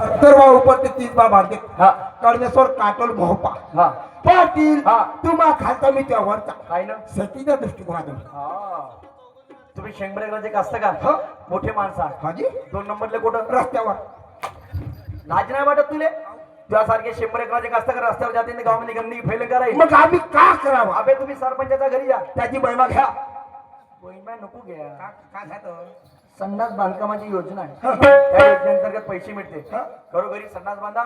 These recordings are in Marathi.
70 ऊपर ते 30 बा बांधते हा कडनेश्वर काटोल मोहपा हा पाटील हा. तुम्हा खालचा मी त्या वरचा काय ना सतीच्या दृष्टिकोनातून हा तुम्ही शेंगबरेगावचे असतं का हा मोठे माणसं आहात. हाजी 2 नंबरले कुठं रस्त्यावर लाज नाही वाटत तुले तुझ्यासारखे 100 असतं का रस्त्यावर जाते गावामध्ये गंदगी फैल करायची मग आम्ही का करावं अबे तुम्ही सरपंचाच्या घरी जा त्याची महिमा घ्या महिमा नको घ्या काय खातं? संडास बांधकामाची योजना आहे त्या योजनेअंतर्गत पैसे मिळते घरोघरी संडास बांधा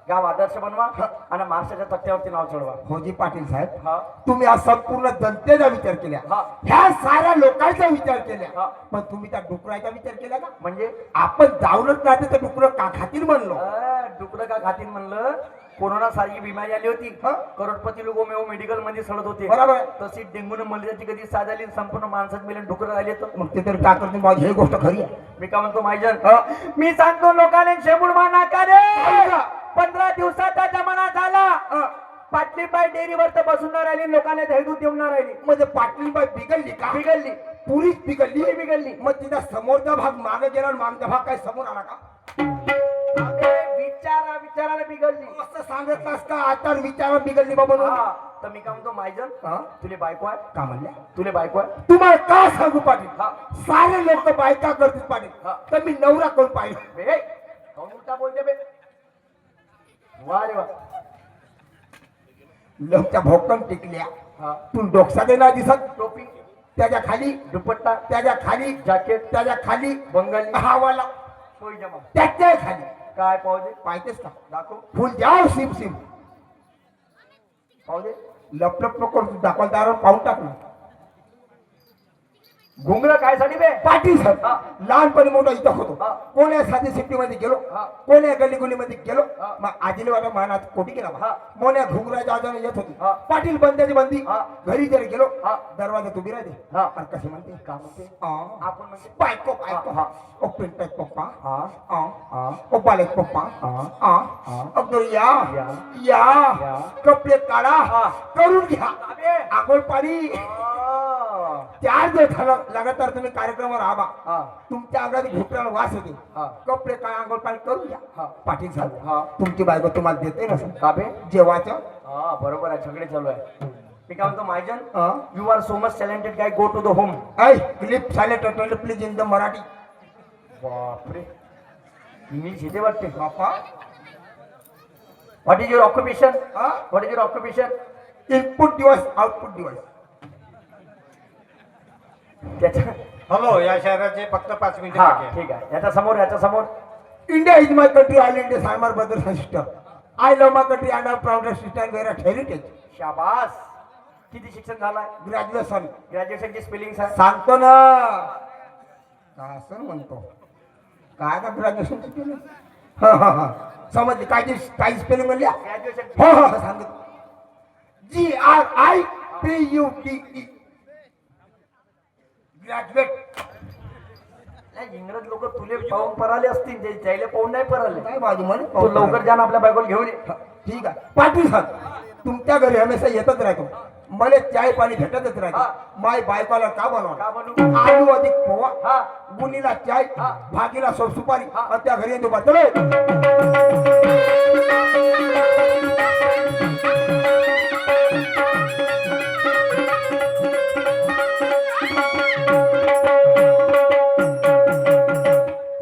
गाव आदर्श बनवा आणि महाराष्ट्राच्या तक्त्यावरती नाव चढवा होजी पाटील साहेब हा तुम्ही आज संपूर्ण जनतेचा विचार केला हा ह्या साऱ्या लोकांचा विचार केला हा. पण तुम्ही त्या डुकराचा विचार केला का म्हणजे आपण जाऊनच राहते तर डुकर का खातील म्हणलो डुकरं का खातील म्हणलं कोरोना सारखी बिमारी आली होती हा. करोडपती लोक मेडिकल मध्ये सडत होते बरोबर आहे. तशी डेंग्यून मलेरियाची कधी साथ आली संपूर्ण माणसात मिळून डुकरं आले तर मग ते तरी का करते माझी ही गोष्ट खरी आहे मी काय म्हणतो माहिजन मी सांगतो लोकांनी शेपूड माना रे 15 दिवसाचा जमाना झाला पाटलीबाई डेअरीवर तर बसून नाही राहिली लोकांना धैर्य देऊन नाही राहिली म्हणजे पाटलीबाई बिघडली का बिघडली पुरीच बिघडली बिघडली मग तिचा समोरचा भाग मागे गेला आणि मागचा भाग काय समोर आला का विचाराने बिघडली असं सांगत का आता विचार बिघडली बाबा म्हणून हा, तर मी काय म्हणतो माहिजन तुले बायको आहे का म्हणल्या तुले बायको आहे तुम्हाला का सांगू पाटील हा. सारे लोक बायका करतील पाटील हा. तर मी नवरा करून पाहिजे बे कोण उलटा बोलते बे वा रे वा लोकच्या भोकम टिकल्या हा तू डोकसा देणार दिसत टोपी त्याच्या खाली दुपट्टा त्याच्या खाली जॅकेट त्याच्या खाली बंगाली हावाला पैजामा त्याच्या खाली काय पाहू दे पाहिजेच का दाखव फुल जाव सिम सिम पाहू दे लप लप नको दाखवदार पाहून टाक ना घुंगरं काय साठी बे पाटील साहेब हा. लहानपणी मोठा इथं होतो हा. कोण्या साधी सिफ्टी मध्ये गेलो हा. कोण्या गल्ली गुलीमध्ये गेलो हा. मग आजीले वाटा मानात कोटी केला हा. मोन्या घुंगराच्या आजाने येत होती हा. पाटील बंद्याची बंदी हा. घरी जर गेलो हा. दरवाजा उभी राहते हा. आणि कशी म्हणते का म्हणते आ. आपण म्हणते बायको बायको हा. ओ पिंटत पप्पा हा आ. हा ओ बालेक पप्पा हा. आ. हा. अब्दुल या. या कपडे काढा हा. करून घ्या अबे आंघोळ पाणी आ. 4 दिवस झालं लगातार तुम्ही कार्यक्रमावर आबा हा तुमच्या अंगात घुटण्याला वास होते हा कपडे काय आंघोळ पाणी करून घ्या हा. पाटील साहेब हा. तुमची बायको तुम्हाला देते ना का बे जेवायचं हा बरोबर आहे झगडे चालू आहे मी काय म्हणतो मायजन हा? You are so much talented guy go to the home a clip झाले total please in the Marathi बापरे इंग्लिश येते वाटते बापा व्हॉट इज युअर ऑक्युपेशन हा? What is your occupation input device output device त्याच्या हॅलो या शहराचे फक्त 5 मिनिटं हा बाकी आहे. ठीक आहे याच्या समोर India is my country all India सायमर brother sisters I love my country and I proud सिस्टर वेअर हेरिटेज शाबास किती शिक्षण झालाय ग्रॅज्युएशन ग्रॅज्युएशनची स्पेलिंग आहे सांगतो ना काय असं म्हणतो काय का ग्रॅज्युएशन केलं हा हा हा समजली काय स्पेलिंग म्हणल्या ग्रॅज्युएशन हो हो सांगितलं GRIPUTE ग्रॅज्युएट इंग्रज लोक तुले पाहून पराले असतील जे जायला पाहून नाही पराले काय बाजू म्हणे तू लवकर जा ना आपल्या बायकोला घेऊन ये ठीक आहे पाटील साहेब तुमच्या घरी हमेशा येतच राहतो मला चाय पाणी भेटतच राहतो माय बायकोला का का बनवा बनू आलू अधिक पोहा हा गुनीला चाय हा. भागीला सुपारी हा. आणि त्या घरी येतो बसलो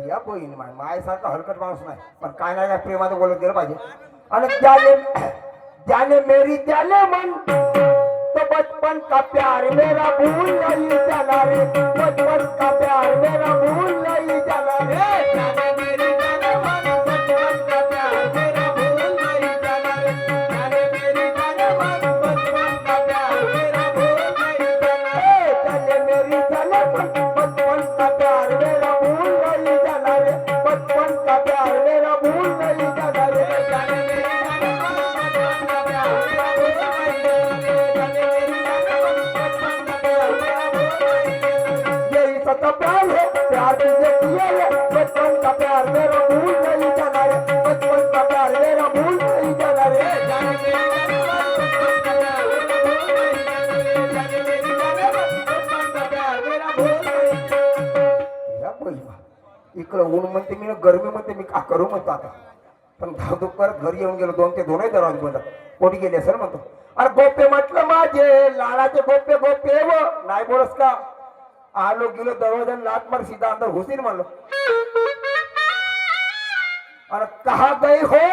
या बहीण मायसारखा हलकट माणूस नाही पण काय नाही काय प्रेमाचं बोलत गेलं पाहिजे आणि जाने मेरी जाने मन तो बचपन का प्यार मेरा भूल नहीं जाना रे बचपन का प्यार मेरा भूल नहीं जाना रे जाने मेरी जाने मन बचपन का प्यार मेरा भूल नहीं जाना रे जाने मेरी जाने मन बचपन का प्यार मेरा भूल नहीं जाना रे जाने मेरी जाने मन बचपन का प्यार मेरा भूल नहीं जाना रे बचपन का प्यार मेरा भूल नहीं जाना रे जाने मेरी जाने मन बचपन का प्यार मेरा भूल नहीं जाना रे जाने मेरी जाने मन बचपन का प्यार मेरा भूल नहीं जाना रे यही सच्चा प्यार है प्यार तुझे किया है बचपन का प्यार मेरा भूल नहीं जाना रे बचपन का प्यार मेरा भूल नहीं जाना रे जाने मेरी जाने मन बचपन का प्यार मेरा भूल नहीं जाना रे जाने मेरी जाने मन बचपन का प्यार मेरा भूल नहीं या बोल इकडं ऊन म्हणते मी गरमी म्हणते मी का करू म्हणतो आता पण धावधूक करत घरी येऊन गेलो, 2 ते 2 दरवाजे बंद. कोणी गेले असेल म्हणतो. अरे गोपे म्हटलं माझे लाडाचे गोपे गोपे व नाही बोलस का. आलो गेलो दरवाजा लात मार सीधा अंदर घुसीन म्हणलो. अरे कहा गई हो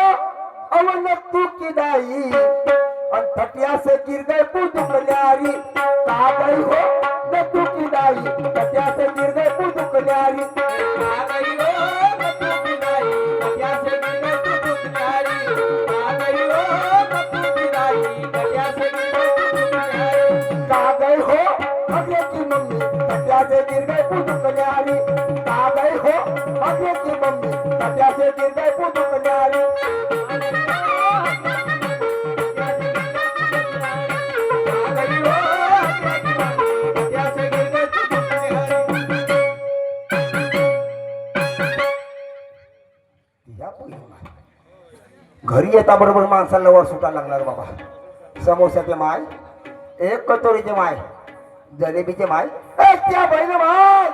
अवन तू की दाई और थटिया से गिर गए पूज कल्यारी. कहा गई हो न तू की दाई थटिया से गिर गए पूज कल्यारी. कहा गई हो न तू की दाई थटिया से गिर गए पूज कल्यारी. कहा गई हो न तू की दाई थटिया से गिर गए पूज कल्यारी. कहा गई हो अगले की मम्मी थटिया से गिर गए पूज कल्यारी. कहा गई हो अगले की मम्मी थटिया से गिर गए पूज कल्यारी. घरी येता बरोबर माणसाला वर सुटायला लागणार बाबा. समोसाचे माय, एक कटोरीचे माय, जलेबीचे माय, त्या बहिण माय.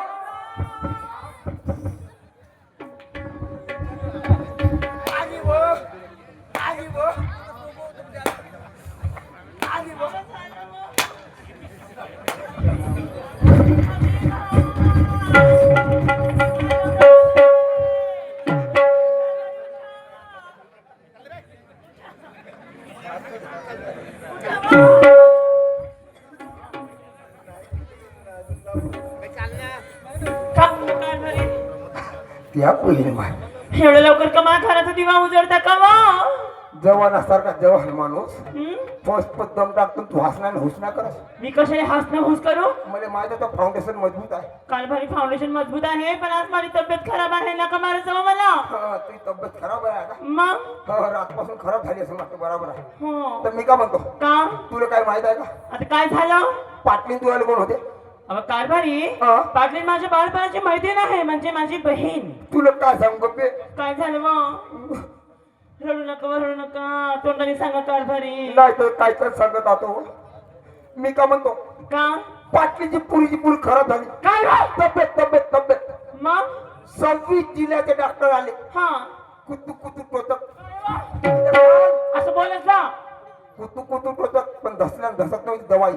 त्या बहिण माय. एवढं लवकर कमा घराचा दिवा उजळता का वा? जवान असतार जवान माणूस फर्स्ट दम टाकतो तू हसणार हुसना करस. मी कशाला हसणं हुस करू? मला माहिती तर फाउंडेशन मजबूत आहे. काल भारी फाउंडेशन मजबूत आहे, पण आज माझी तब्येत खराब आहे नका मारत जाऊ मला. तुझी तब्येत खराब आहे का? मग रातपासून खराब झाली असं वाटतं. बरोबर आहे. हो तर मी का म्हणतो का? तुला काय माहित आहे का? आता काय झालं? पाटली तुला कोण होते? अहो कारभारी हा. पाटलीन माझ्या बाळपणाची मैत्रीण आहे, म्हणजे माझी बहीण. तुला काय सांगू बे? काय झालं मग? रडू नका रडू नका, तोंडाने सांगा कारभारी. नाही तर काय तर सांगत आतो. मी का म्हणतो का? पाटलीची पुरीची पुरी खराब झाली. काय झालं? तब्येत तब्येत तब्येत मग 26 जिल्ह्याचे डॉक्टर आले. हा कुतू कुतू टोचक, असं बोलत जा. कुतू कुतू टोचक, पण धसल्या धसत नाही दवाई.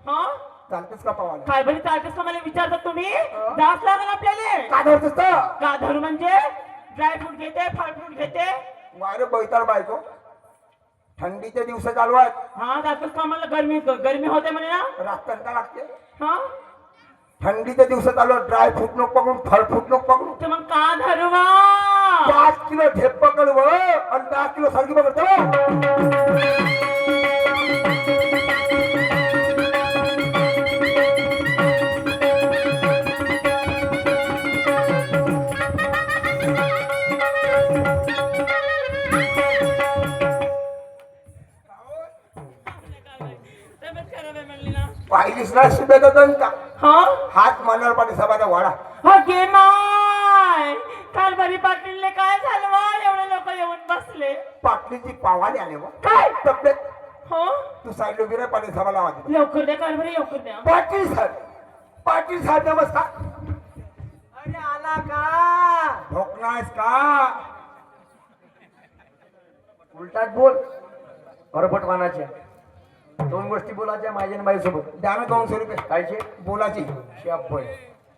हा चालतेच का पावाला? कारभारी चालतेस का मला विचारता तुम्ही? जास्त लागेल आपल्याला. का धरतेस का? का धरू म्हणजे ड्रायफ्रूट घेते, फळ फ्रूट घेते. वारे बैताळ बायको. थंडीचे दिवस चालू आहेत. हा जातोस का मला? गरमी गरमी होते म्हणे ना. रात कंटा लागते. हा थंडीचे दिवस चालू आहेत. ड्राय फ्रूट नको पकडून, फळ फ्रूट नको पकडून. तर मग का धरू वा? 5 किलो झेप पकड व आणि 10 किलो सारखी पकडतो. तब्येत खराब आहे म्हणली ना. पाहिलीस ना शिब्याचा दंका. हा हात मांडवर पाठी सभाचा वाडा. हा गे माय. कारभारी पाटीलने काय झालं वा? एवढे लोक येऊन बसले. पाटलीची पावाले आले व. काय? तब्येत हो तू साईडला विराय पाठी सभा लावा तिथे. लवकर द्या कारभारी, लवकर द्या. पाटील साहेब नमस्कार. अरे आला का? ठोकणास का? उलटात बोल. अरबट वानाच्या 2 गोष्टी बोलायच्या माझ्या आणि बाईसोबत. द्या ना 200 रुपये कायचे? बोलाची. शाबास.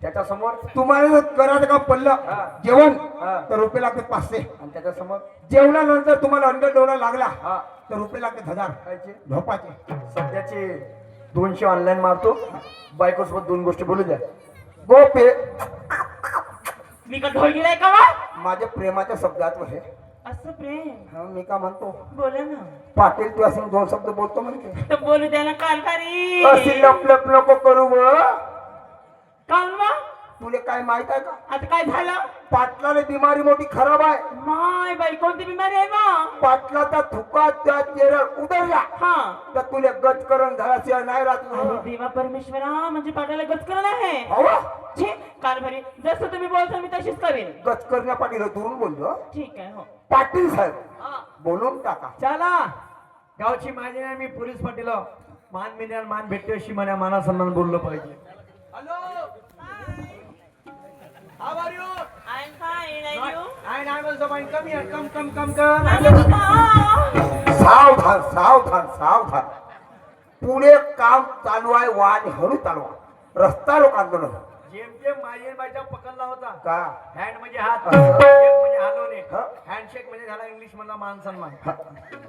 त्याच्या समोर तुम्हाला करायचं का पडलं हा. जेवण हा. तर रुपये लागते 500. आणि त्याच्या समोर जेवणानंतर तुम्हाला अंडर जेवणा लागला हा तर रुपये लागते 1000. कायचे? झोपाचे. सध्याचे 200 ऑनलाईन मारतो. बायकोसोबत 2 गोष्टी बोलू द्या. गोपे मी का ढोल गेलाय का वा? माझ्या प्रेमाच्या शब्दात हे. असं प्रेम. हा, मी का म्हणतो बोला ना. पाटील तू असं 2 शब्द बोलतो म्हणते. तर बोलू द्या ना कारभारी. अशी लपलप नको करू व. काऊन वा? तुला काय माहित आहे का? आता काय झालं? पाटलाने बिमारी मोठी खराब आहे. माय बाई कोणती बिमारी आहे वा? पाटलाचा थुका त्या चेहऱ्यावर उतरला हा तर तुला गजकरण झाल्याशिवाय नाही अरे राहत. देवा परमेश्वरा, म्हणजे पाटाला गचकरण आहे. हवा छे कारभारी, जसं तुम्ही बोलता मी तशीच करेन. गच करण्या पाटील दुरून बोललो. ठीक आहे. हो पाटील साहेब हा. बोलून टाका. चला गावची माझी नाही, मी पोलीस पाटील आहो. मान मिळणार मान भेटते अशी म्हणा माना सन्मान बोललं पाहिजे. Hello, how are you? I am fine. नाही देऊ. नाही बोलतो पण कमी आहे. कम सावधान सावधान सावधान. पुढे काम चालू आहे, वाद हळू चालवा. रस्ता लोक आंदोलन जेमतेम मायेबाईचा पकडला होता. का हँड म्हणजे हात, शेक म्हणजे हलवणे. हा? हँडशेक म्हणजे झाला इंग्लिश मधला मान सन्मान.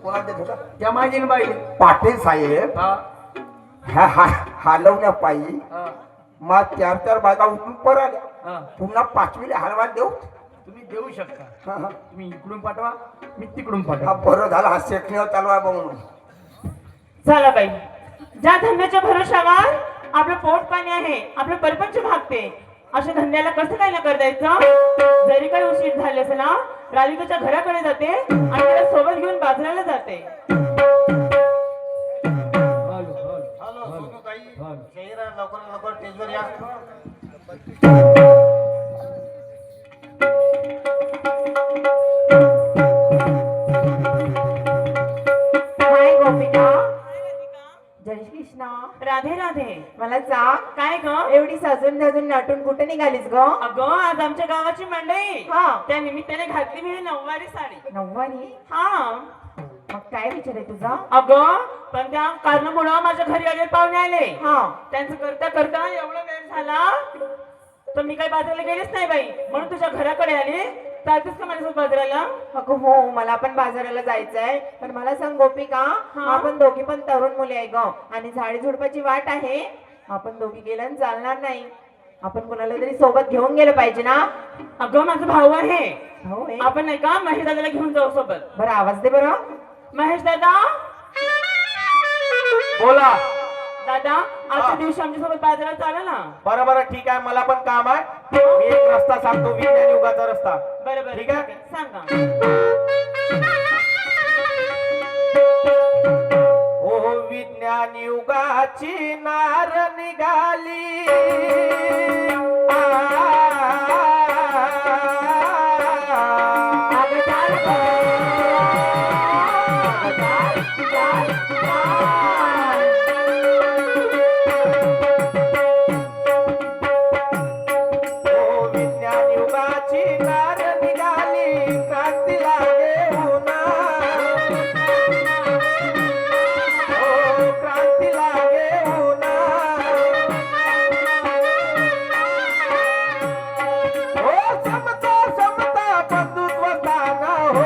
कोणाला देत होता? त्या मायजीन बाई. पाटील साहेब हलवण्या पायी मग 4 बायका उठून पर आल्या. पुन्हा 5वीला हलवा देऊ. तुम्ही देऊ शकता. हा, तुम्ही इकडून पाठवा, मी तिकडून हा, पाठवा. बरं झालं. हा शेकणं चालू आहे म्हणून. झाला बाई. ज्या धंद्याच्या भरोशावर आपलं पोट पाणी आहे, आपलं परपंच भागते, अशा धंद्याला कसं काय नकार द्यायचं? जरी काही उशीर झाले असेल ना, राधिकाच्या घराकडे जाते आणि त्याला सोबत घेऊन बाजाराला जाते. हॅलो सोनू ताई, शहरा लवकर लवकर स्टेजवर या. हाय गोपिका. जय श्री कृष्ण. राधे राधे. मला सांग, काय ग? एवढी सजून धजून नटून कुठे निघालीस ग? अगं आज आमच्या गावाची मंडई, हा. त्या निमित्ताने घातली मी ही नऊवारी साडी. नऊवारी? हा. मग काय विचार आहे तुझा? अगं पण त्या कारणामुळं माझ्या घरी आले पाहुणे आले. हा. त्यांचं करता करता एवढा वेळ झाला तर मी काही बाजाराला गेलेच नाही बाई. म्हणून तुझ्या घराकडे आले. चालतेस का माझ्यासोबत बाजाराला? अगं हो, मला पण बाजाराला जायचंय. पण मला सांग गोपिका, हा? आपण दोघी पण तरुण मुली आहे ग, आणि झाडी झुडपाची वाट आहे. आपण दोघी गेलं चालणार नाही. आपण कोणाला तरी सोबत घेऊन गेलं पाहिजे ना. अगं माझा भाऊ आहे. हो आहे. आपण नाही का महेश दादाला घेऊन जाऊ सोबत. बरं आवाज दे बरं. महेश दादा, बोला. दादा आजच्या दिवशी आमच्या सोबत बाजारात चाला ना. बरं ठीक आहे. मला पण काम आहे. मी एक रस्ता सांगतो, विज्ञान युगाचा रस्ता. बरोबर ठीक आहे. सांगा. ओ विज्ञान युगाची नार निघाली. अगं चाल गं. अगं चाल, चाल, चाल. ओ विज्ञान युगाची नार निघाली. क्रांती लागे होना. ओ क्रांती लागे होना. ओ समता समता बंधुत्व स्थान हो.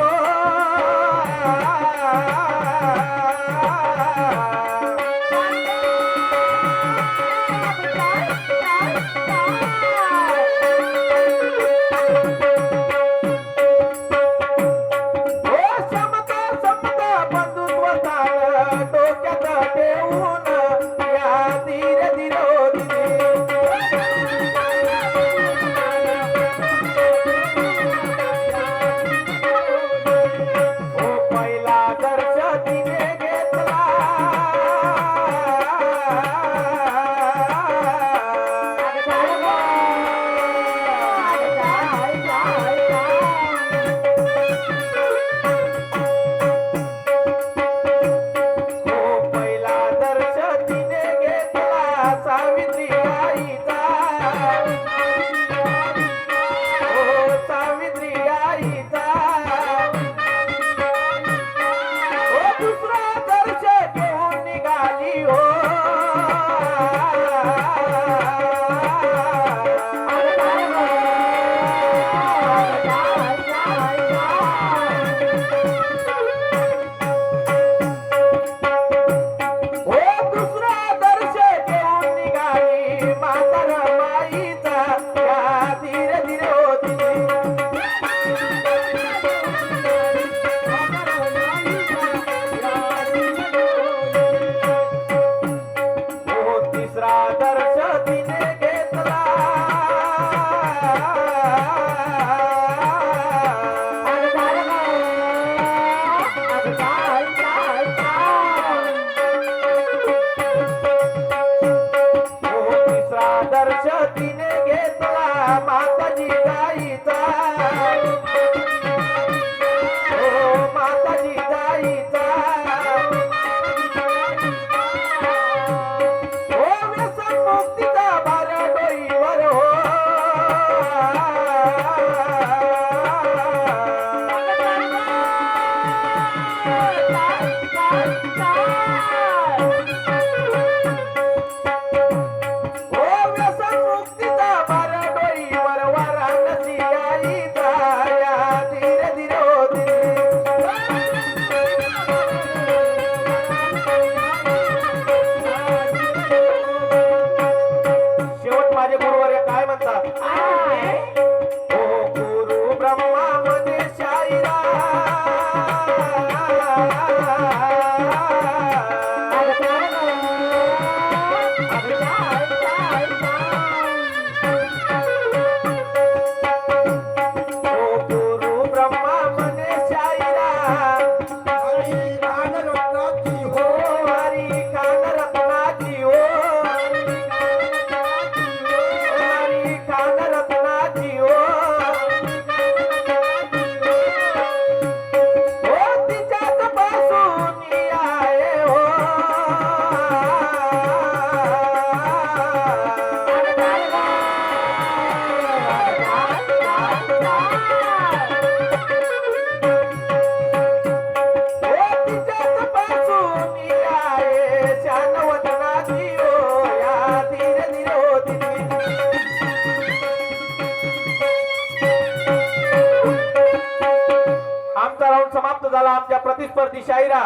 शेवटचा राऊंड समाप्त झाला. आमच्या प्रतिस्पर्धी शाहिरा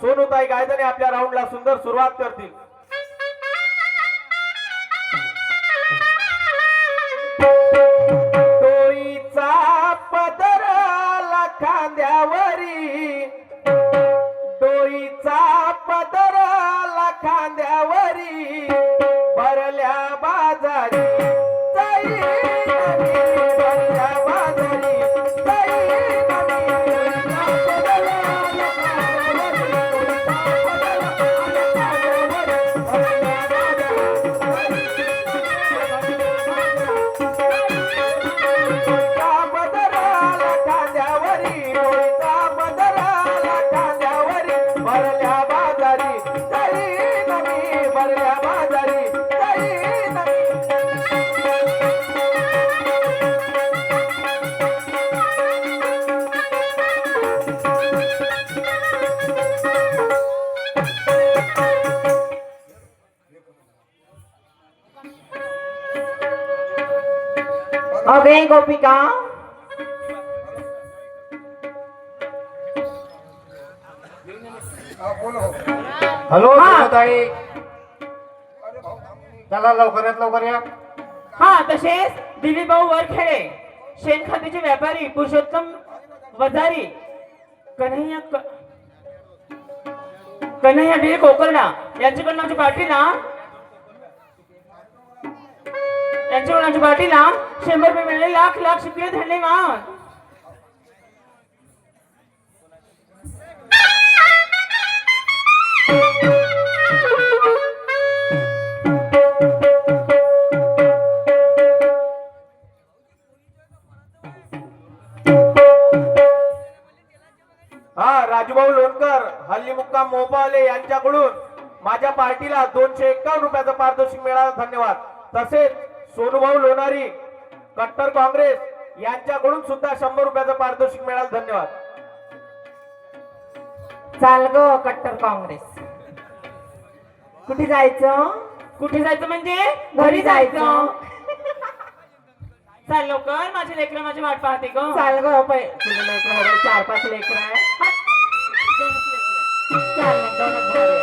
सोनूताई गायधने आपल्या राऊंडला सुंदर सुरुवात करतील. डोईचा पदर आला खांद्यावरी, डोईचा पदर आला खांद्यावरी, भरल्या बाजारी जाई नदी, भरल्या बाजारी जाई नदी. डोईचा पदर आला खांद्यावरी, डोईचा पदर आला खांद्यावरी, डोईचा पदर आला खांद्यावरी, डोईचा पदर आला खांद्यावरी, भरल्या बाजारी जाई नदी, भरल्या बाजारी जाई नदी. अगे गोपिका, हा, बोल हो. हॅलो हा. ताई, अरे भाऊ चला लवकरात लवकर या. हा तसेच दिलीप भाऊ वरखेडे, शेणखताचे व्यापारी पुरुषोत्तम वजारी, कन्हैया डी कोकर्णा यांच्याकडून आमच्या पार्टीला 100 रुपये मिळाले. लाख लाख शुक्रिया, धन्यवाद. हा, राजूभाऊ लोणकर हल्ली मुक्काम मोपाले यांच्याकडून माझ्या पार्टीला 251 रुपयाचं पारितोषिक मिळालं, धन्यवाद. तसेच सोनूभाऊ लोणारी कट्टर काँग्रेस यांच्याकडून सुद्धा 100 रुपयाचं पारितोषिक मिळालं, धन्यवाद. चाल ग कट्टर काँग्रेस. कुठे जायचं? कुठे जायचं म्हणजे घरी जायचं. चाल लवकर, माझे लेकरं माझी वाट पाहते ग. चाल ग तुला लेकरं वगैरे 4-5 लेकरं आहे. चाल ना, दोनच झाले.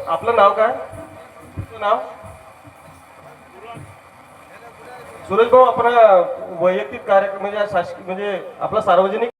आपलं नाव काय? तुझं नाव? सुरेश भाऊ, आपण वैयक्तिक कार्यक्रम म्हणजे शासकीय म्हणजे आपला सार्वजनिक